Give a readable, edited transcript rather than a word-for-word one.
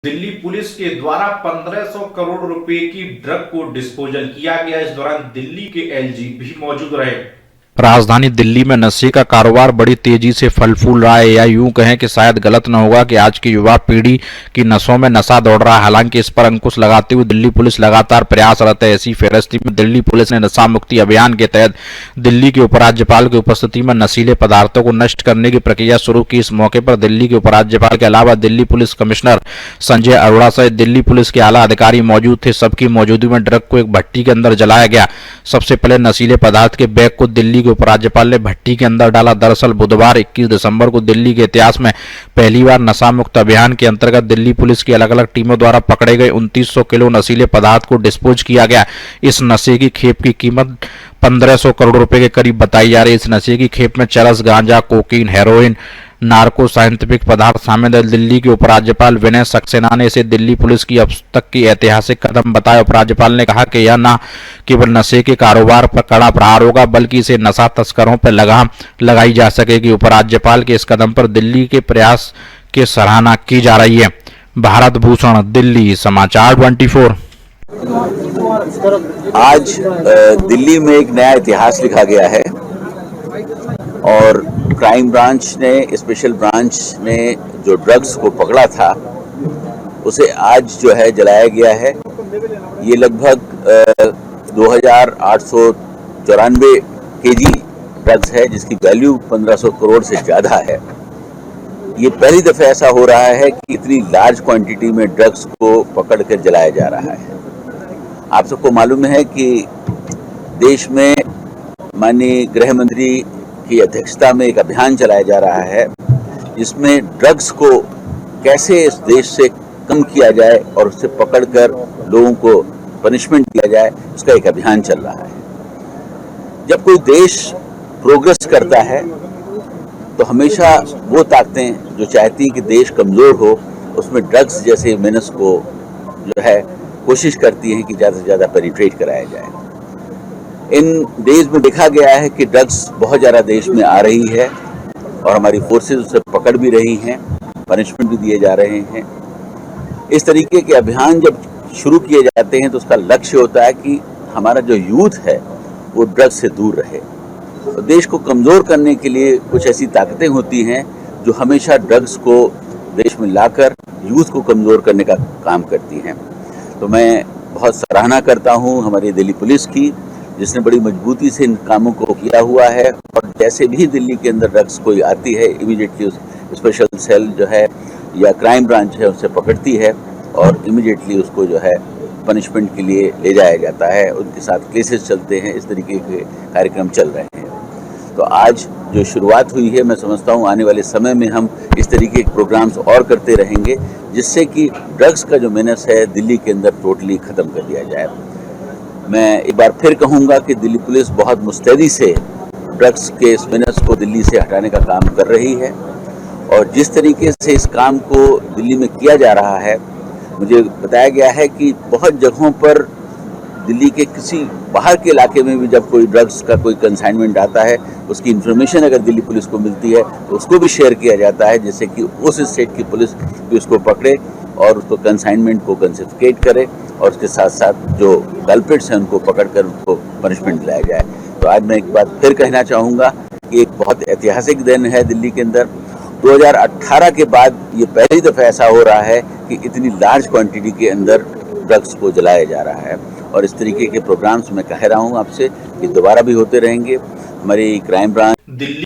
Delhi police के द्वारा 1500 करोड़ रुपए की ड्रग को डिस्पोजल किया गया। इस दौरान दिल्ली के एलजी भी मौजूद रहे। राजधानी दिल्ली में नशे का कारोबार बड़ी तेजी से फल फूल रहा है, या यूं कहें कि शायद गलत न होगा कि आज की युवा पीढ़ी की नसों में नशा दौड़ रहा है। हालांकि इस पर अंकुश लगाते हुए दिल्ली पुलिस लगातार प्रयासरत है। ऐसी फेरस्ती में दिल्ली पुलिस ने नशा मुक्ति अभियान के तहत दिल्ली के उपराज्यपाल की उपस्थिति में नशीले पदार्थों को नष्ट करने की प्रक्रिया शुरू की। इस मौके पर दिल्ली के उपराज्यपाल के अलावा दिल्ली पुलिस कमिश्नर संजय अरोड़ा सहित दिल्ली पुलिस के आला अधिकारी मौजूद थे। सबकी मौजूदगी में ड्रग को एक भट्टी के अंदर जलाया गया। सबसे पहले नशीले पदार्थ के बैग को दिल्ली के उपराज्यपाल ने भट्टी के अंदर डाला। दरअसल बुधवार 21 दिसंबर को दिल्ली के इतिहास में पहली बार नशा मुक्त अभियान के अंतर्गत दिल्ली पुलिस की अलग अलग टीमों द्वारा पकड़े गए 2900 किलो नशीले पदार्थ को डिस्पोज किया गया। इस नशे की खेप की कीमत 1500 करोड़ रुपए के करीब बताई जा रही है। इस नशे की खेप में चरस, गांजा, कोकीन, हेरोइन, नार्को साइंटिफिक पदार्थ शामिल है। दिल्ली के उपराज्यपाल विनय सक्सेना ने इसे दिल्ली पुलिस की अब तक की ऐतिहासिक कदम बताया। उपराज्यपाल ने कहा कि यह न केवल नशे के कारोबार पर कड़ा प्रहार होगा, बल्कि इसे नशा तस्करों पर लगाम लगाई जा सकेगी। उपराज्यपाल के इस कदम पर दिल्ली के प्रयास की सराहना की जा रही है। भारत भूषण, दिल्ली समाचार 24। आज दिल्ली में एक नया इतिहास लिखा गया है और क्राइम ब्रांच ने, स्पेशल ब्रांच ने जो ड्रग्स को पकड़ा था उसे आज जो है जलाया गया है। ये लगभग 2894 केजी ड्रग्स है, जिसकी वैल्यू 1500 करोड़ से ज़्यादा है। ये पहली दफ़ा ऐसा हो रहा है कि इतनी लार्ज क्वांटिटी में ड्रग्स को पकड़ कर जलाया जा रहा है। आप सबको मालूम है कि देश में माननीय गृह मंत्री की अध्यक्षता में एक अभियान चलाया जा रहा है, जिसमें ड्रग्स को कैसे इस देश से कम किया जाए और उससे पकड़कर लोगों को पनिशमेंट दिया जाए, उसका एक अभियान चल रहा है। जब कोई देश प्रोग्रेस करता है तो हमेशा वो ताकतें जो चाहती हैं कि देश कमज़ोर हो, उसमें ड्रग्स जैसे मेनस को जो है कोशिश करती हैं कि ज़्यादा से ज़्यादा पेनिट्रेट कराया जाए। इन डेज में देखा गया है कि ड्रग्स बहुत ज़्यादा देश में आ रही है और हमारी फोर्सेस उसे पकड़ भी रही हैं, पनिशमेंट भी दिए जा रहे हैं। इस तरीके के अभियान जब शुरू किए जाते हैं तो उसका लक्ष्य होता है कि हमारा जो यूथ है वो ड्रग्स से दूर रहे। तो देश को कमज़ोर करने के लिए कुछ ऐसी ताकतें होती हैं जो हमेशा ड्रग्स को देश में लाकर यूथ को कमज़ोर करने का काम करती हैं। तो मैं बहुत सराहना करता हूँ हमारी दिल्ली पुलिस की, जिसने बड़ी मजबूती से इन कामों को किया हुआ है। और जैसे भी दिल्ली के अंदर ड्रग्स कोई आती है, इमीडिएटली उस स्पेशल सेल जो है या क्राइम ब्रांच है उससे पकड़ती है और इमीडिएटली उसको जो है पनिशमेंट के लिए ले जाया जाता है। उनके साथ केसेस चलते हैं, इस तरीके के कार्यक्रम चल रहे हैं। तो आज जो शुरुआत हुई है, मैं समझता हूँ आने वाले समय में हम इस तरीके के प्रोग्राम्स और करते रहेंगे, जिससे कि ड्रग्स का जो मेनस है दिल्ली के अंदर टोटली ख़त्म कर दिया जाए। मैं एक बार फिर कहूँगा कि दिल्ली पुलिस बहुत मुस्तैदी से ड्रग्स के इस मेनस को दिल्ली से हटाने का काम कर रही है। और जिस तरीके से इस काम को दिल्ली में किया जा रहा है, मुझे बताया गया है कि बहुत जगहों पर दिल्ली के किसी बाहर के इलाके में भी जब कोई ड्रग्स का कोई कंसाइनमेंट आता है, उसकी इन्फॉर्मेशन अगर दिल्ली पुलिस को मिलती है तो उसको भी शेयर किया जाता है, जिससे कि उस स्टेट की पुलिस भी उसको पकड़े और उसको कंसाइनमेंट को कंसिफिकेट करे और उसके साथ साथ जो कल्प्रिट्स हैं उनको पकड़कर उनको पनिशमेंट दिलाया जाए। तो आज मैं एक बात फिर कहना चाहूँगा कि एक बहुत ऐतिहासिक दिन है दिल्ली के अंदर। 2018 के बाद ये पहली दफ़ा ऐसा हो रहा है कि इतनी लार्ज क्वांटिटी के अंदर ड्रग्स को जलाया जा रहा है। और इस तरीके के प्रोग्राम्स मैं कह रहा हूँ आपसे कि दोबारा भी होते रहेंगे। हमारी क्राइम ब्रांच दिल्ली